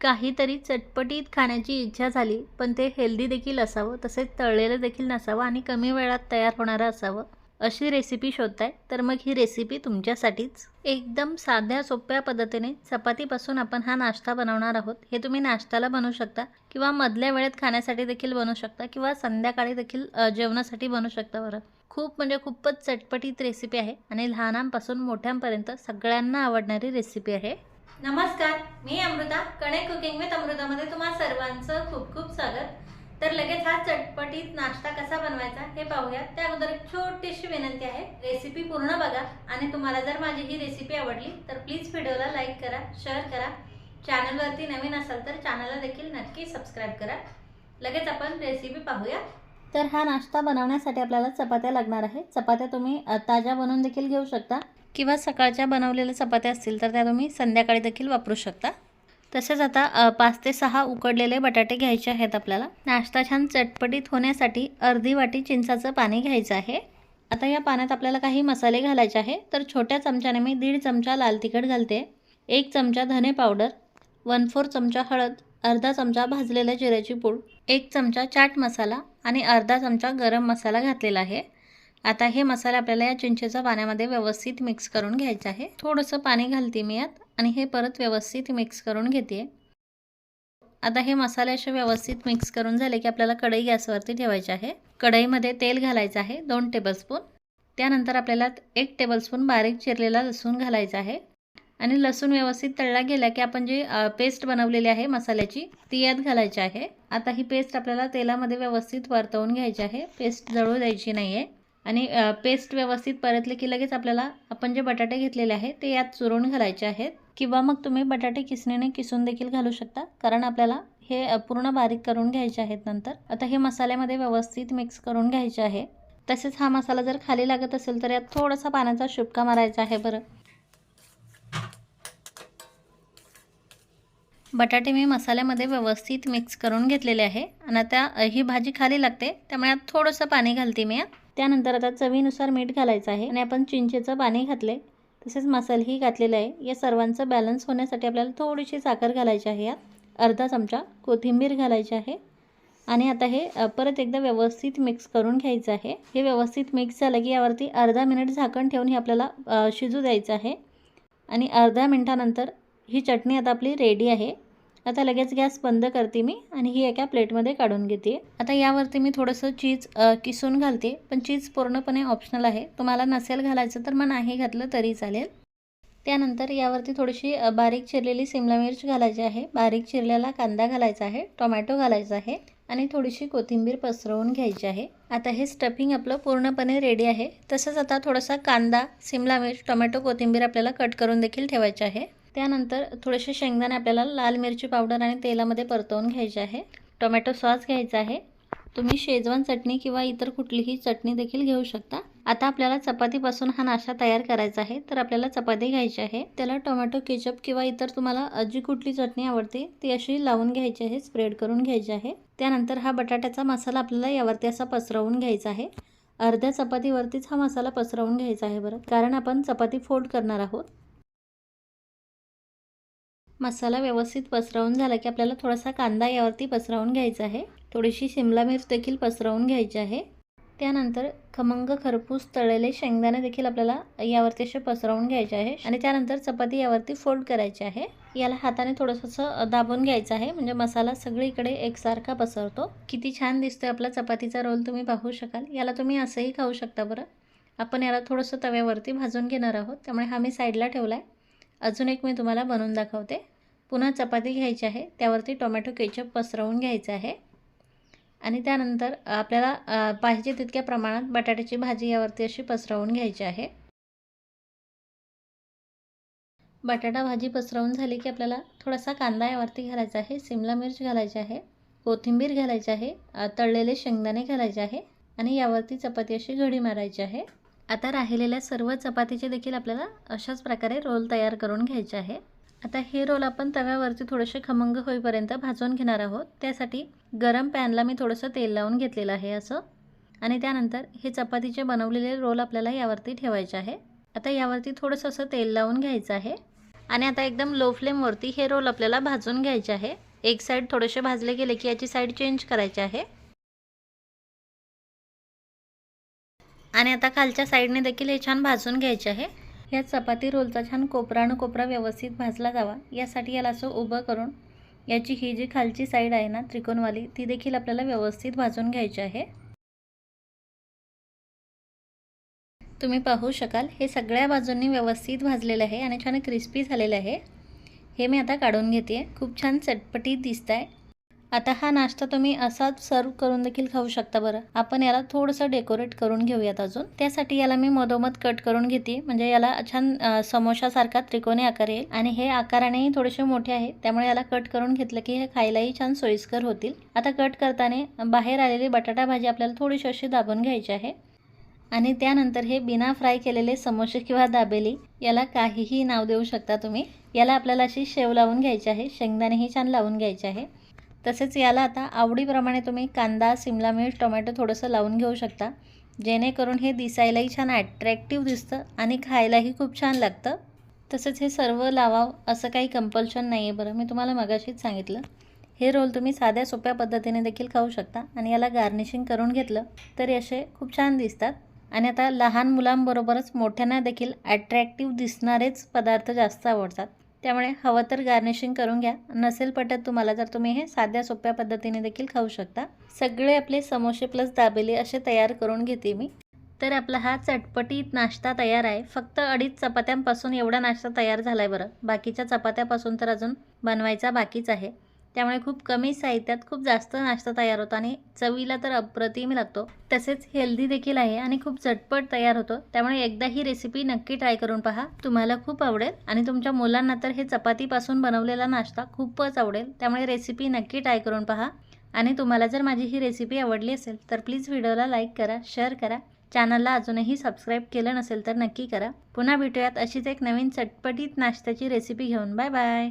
काहीतरी चटपटीत खाण्याची इच्छा झाली, पण ते हेल्दी देखील असावं, तसेच तळलेलं देखील नसावं आणि कमी वेळात तयार होणारं असावं, अशी रेसिपी शोधताय तर मग ही रेसिपी तुमच्यासाठीच. एकदम साध्या सोप्या पद्धतीने चपातीपासून आपण हा नाश्ता बनवणार आहोत. हे तुम्ही नाश्त्याला बनवू शकता किंवा मधल्या वेळेत खाण्यासाठी देखील बनवू शकता किंवा संध्याकाळी देखील जेवणासाठी बनवू शकता. बरं, खूपच चटपटीत रेसिपी आहे आणि लहानांपासून मोठ्यांपर्यंत सगळ्यांना आवडणारी रेसिपी आहे. नमस्कार, मी अमृता. कणेक कुकिंग विथ अमृतामध्ये तुम्हा सर्वांचं खूप स्वागत. तर लगेच हा चटपटीत नाश्ता कसा बनवायचा हे पाहूयात. त्या अगोदर एक छोटीशी विनंती आहे, रेसिपी पूर्ण बघा आणि तुम्हाला जर माझी ही रेसिपी आवडली तर प्लीज व्हिडिओला लाईक करा, शेअर करा. चॅनलवरती नवीन असाल तर चॅनलला देखील नक्की सबस्क्राईब करा. लगेच आपण रेसिपी पाहूया. तर हा नाश्ता बनवण्यासाठी आपल्याला चपात्या लागणार आहे. चपात्या तुम्ही ताज्या बनवून देखील घेऊ शकता किंवा सकाळच्या बनवलेल्या चपात्या असतील तर त्या तुम्ही संध्याकाळी देखील वापरू शकता. तसेच आता 5 ते 6 उकडलेले बटाटे घ्यायचे आहेत. आपल्याला नाश्ता छान चटपटीत होण्यासाठी अर्धी वाटी चिंचाचं पाणी घ्यायचं आहे. आता या पाण्यात आपल्याला काही मसाले घालायचे आहे. तर छोट्या चमच्याने मी 1.5 चमचा लाल तिखट घालते, 1 चमचा धने पावडर, 1/4 चमचा हळद, अर्धा चमचा भाजलेल्या जिऱ्याची पूड, 1 चमचा चाट मसाला आणि अर्धा चमचा गरम मसाला घातलेला आहे. आता हे मसाले आपल्याला या चिंचेच्या पाण्यामध्ये व्यवस्थित मिक्स करून घ्यायचं आहे. थोडंसं पाणी घालते मी यात आणि हे परत व्यवस्थित मिक्स करून घेते. आता हे मसाले असे व्यवस्थित मिक्स करून झाले की आपल्याला कढई गॅसवरती ठेवायची आहे. कढईमध्ये तेल घालायचं आहे 2 टेबलस्पून. त्यानंतर आपल्याला 1 टेबलस्पून बारीक चिरलेला लसूण घालायचा आहे आणि लसूण व्यवस्थित तळला गेला की आपण जी पेस्ट बनवलेली आहे मसाल्याची ती यात घालायची आहे. आता ही पेस्ट आपल्याला तेलामध्ये व्यवस्थित परतवून घ्यायची आहे. पेस्ट जळू द्यायची नाही आहे आणि पेस्ट व्यवस्थित परतले की लगेच आपल्याला आपण जे बटाटे घेतलेले आहेत ते यात चुरून घालायचे आहेत किंवा मग तुम्ही बटाटे किसणीने किसून देखील घालू शकता, कारण आपल्याला हे पूर्ण बारीक करून घ्यायचे आहेत नंतर. आता हे मसाल्यामध्ये व्यवस्थित मिक्स करून घ्यायचे आहे. तसेच हा मसाला जर खाली लागत असेल तर यात थोडासा पाण्याचा शिपका मारायचा आहे. बरं, बटाटे मी मसाल्यामध्ये व्यवस्थित मिक्स करून घेतलेले आहे आणि आता ही भाजी खाली लागते त्यामुळे यात थोडंसं पाणी घालते मी. त्यानंतर आता चवीनुसार मीठ घालायचं आहे आणि आपण चिंचेचं पाणी घातले, तसेच मसालेही घातलेले आहे. या सर्वांचं बॅलन्स होण्यासाठी आपल्याला थोडीशी साखर घालायची आहे. यात अर्धा चमचा कोथिंबीर घालायची आहे आणि आता हे परत एकदा व्यवस्थित मिक्स करून घ्यायचं आहे. हे व्यवस्थित मिक्स झालं की यावरती अर्धा मिनिट झाकण ठेवून हे आपल्याला शिजू द्यायचं आहे आणि अर्ध्या मिनिटानंतर ही चटणी आता आपली रेडी आहे. आता लगेच गॅस बंद करते मी आणि ही एका प्लेटमध्ये काढून घेते. आता यावरती मी थोडंसं चीज किसून घालते, पण चीज पूर्णपणे ऑप्शनल आहे. तुम्हाला नसेल घालायचं तर मग नाही घातलं तरी चालेल. त्यानंतर यावरती थोडीशी बारीक चिरलेली सिमला मिर्च घालायची आहे, बारीक चिरलेला कांदा घालायचा आहे, टोमॅटो घालायचा आहे आणि थोडीशी कोथिंबीर पसरवून घ्यायची आहे. आता हे स्टफिंग आपलं पूर्णपणे रेडी आहे. तसंच आता थोडासा कांदा, सिमला मिर्च, टोमॅटो, कोथिंबीर आपल्याला कट करून देखील ठेवायचे आहे. त्यानंतर थोडेसे शेंगदाणे आपल्याला लाल मिरची पावडर आणि तेलामध्ये परतवून घ्यायचे आहे. टोमॅटो सॉस घ्यायचा आहे. तुम्ही शेजवान चटणी किंवा इतर कुठलीही चटणी देखील घेऊ शकता. आता आपल्याला चपातीपासून हा नाश्ता तयार करायचा आहे. तर आपल्याला चपाती घ्यायची आहे, त्याला टोमॅटो केचप किंवा इतर तुम्हाला जी कुठली चटणी आवडते ती अशी लावून घ्यायची आहे, स्प्रेड करून घ्यायची आहे. त्यानंतर हा बटाट्याचा मसाला आपल्याला यावरती असा पसरवून घ्यायचा आहे. अर्ध्या चपातीवरतीच हा मसाला पसरवून घ्यायचा आहे. बरं, कारण आपण चपाती फोल्ड करणार आहोत. मसाला व्यवस्थित पसरवून झाला की आपल्याला थोडासा कांदा यावरती पसरवून घ्यायचा आहे, थोडीशी शिमला मिर्च देखील पसरवून घ्यायची आहे. त्यानंतर खमंग खरपूस तळलेले शेंगदाणे देखील आपल्याला यावरती असे पसरवून घ्यायचे आहे आणि त्यानंतर चपाती यावरती फोल्ड करायची आहे. याला हाताने थोडंसं दाबून घ्यायचं आहे, म्हणजे मसाला सगळीकडे एकसारखा पसरतो. किती छान दिसतोय आपला चपातीचा रोल, तुम्ही पाहू शकाल. याला तुम्ही असंही खाऊ शकता. बरं, आपण याला थोडंसं तव्यावरती भाजून घेणार आहोत, त्यामुळे हा मी साईडला ठेवला आहे. अजून एक मी तुम्हाला बनवून दाखवते. पुन्हा चपाती घ्यायची आहे, त्यावरती टोमॅटो केचप पसरवून घ्यायचं आहे आणि त्यानंतर आपल्याला पाहिजे तितक्या प्रमाणात बटाट्याची भाजी यावरती अशी पसरवून घ्यायची आहे. बटाटा भाजी पसरवून झाली की आपल्याला थोडासा कांदा यावरती घालायचा आहे, सिमला मिर्च घालायची आहे, कोथिंबीर घालायची आहे, तळलेले शेंगदाणे घालायचे आहे आणि यावरती चपाती अशी घडी मारायची आहे. आता राहिलेल्या सर्व चपातीचे देखील आपल्याला अशाच प्रकारे रोल तयार करून घ्यायचे आहे. आता हे रोल आपण तव्यावरती थोडेसे खमंग होईपर्यंत भाजून घेणार आहोत. त्यासाठी गरम पॅनला मी थोडंसं तेल लावून घेतलेलं आहे असं, आणि त्यानंतर हे चपातीचे बनवलेले रोल आपल्याला यावरती ठेवायचे आहे. आता यावरती थोडंसं असं तेल लावून घ्यायचं आहे आणि आता एकदम लो फ्लेमवरती हे रोल आपल्याला भाजून घ्यायचे आहे। एक साईड थोडेसे भाजले गेले की याची साईड चेंज करायची आहे आणि आता खालच्या साईडने देखील हे छान भाजून घ्यायचे आहे। या चपाती रोलचा छान कोपरानं कोपरा व्यवस्थित भाजला जावा यासाठी याला असं उभं करून याची ही जी खालची साईड आहे ना त्रिकोणवाली ती देखील आपल्याला व्यवस्थित भाजून घ्यायची आहे। तुम्ही पाहू शकाल हे सगळ्या बाजूंनी व्यवस्थित भाजलेलं आहे आणि छान क्रिस्पी झालेलं आहे। हे मी आता काढून घेते। खूप छान चटपटीत दिसतंय। आता हा नाश्ता तुम्ही असाच सर्व करून देखील खाऊ शकता। बरं आपण याला थोडंसं डेकोरेट करून घेऊयात अजून। त्यासाठी याला मी मधोमध कट करून घेते म्हणजे याला छान समोसासारखा त्रिकोणी आकार येईल आणि हे आकारानेही थोडेसे मोठे आहे त्यामुळे याला कट करून घेतलं की हे खायलाही छान सोयीस्कर होतील। आता कट करताना बाहेर आलेली बटाटा भाजी आपल्याला थोडीशी अशी दाबून घ्यायची आहे आणि त्यानंतर हे बिना फ्राय केलेले समोसे किंवा दाबेली याला काहीही नाव देऊ शकता तुम्ही। याला आपल्याला अशी शेव लावून घ्यायची आहे, शेंगदाणेही छान लावून घ्यायचे आहे। तसेच याला आता आवडीप्रमाणे तुम्ही कांदा, सिमला मिर्च, टोमॅटो थोडंसं लावून घेऊ शकता जेणेकरून हे दिसायलाही छान अट्रॅक्टिव्ह दिसतं आणि खायलाही खूप छान लागतं। तसेच हे सर्व लावावं असं काही कंपल्शन नाही आहे। बरं मी तुम्हाला मगाशीच सांगितलं हे रोल तुम्ही साध्या सोप्या पद्धतीने देखील खाऊ शकता आणि याला गार्निशिंग करून घेतलं तर असे खूप छान दिसतात। आणि आता लहान मुलांबरोबरच मोठ्यांना देखील अट्रॅक्टिव्ह दिसणारेच पदार्थ जास्त आवडतात त्यामुळे हवं तर गार्निशिंग करून घ्या। नसेल पटत तुम्हाला तर तुम्ही हे साध्या सोप्या पद्धतीने देखील खाऊ शकता। सगळे आपले समोसे प्लस दाबेली असे तयार करून घेते मी। तर आपला हा चटपटीत नाश्ता तयार आहे। फक्त 2.5 चपात्यांपासून एवढा नाश्ता तयार झालाय। बरं बाकीच्या चपात्यापासून तर अजून बनवायचा बाकीच आहे त्यामुळे खूप कमी साहित्यात खूप जास्त नाश्ता तयार होतो आणि चवीला तर अप्रतिम लागतो। तसेच हेल्दी देखील आहे आणि खूप झटपट तयार होतो त्यामुळे एकदा ही रेसिपी नक्की ट्राय करून पहा, तुम्हाला खूप आवडेल आणि तुमच्या मुलांना तर हे चपातीपासून बनवलेला नाश्ता खूपच आवडेल त्यामुळे रेसिपी नक्की ट्राय करून पहा। आणि तुम्हाला जर माझी ही रेसिपी आवडली असेल तर प्लीज व्हिडिओला लाईक करा, शेअर करा, चॅनलला अजूनही सबस्क्राईब केलं नसेल तर नक्की करा। पुन्हा भेटूयात अशीच एक नवीन चटपटीत नाश्त्याची रेसिपी घेऊन। Bye bye.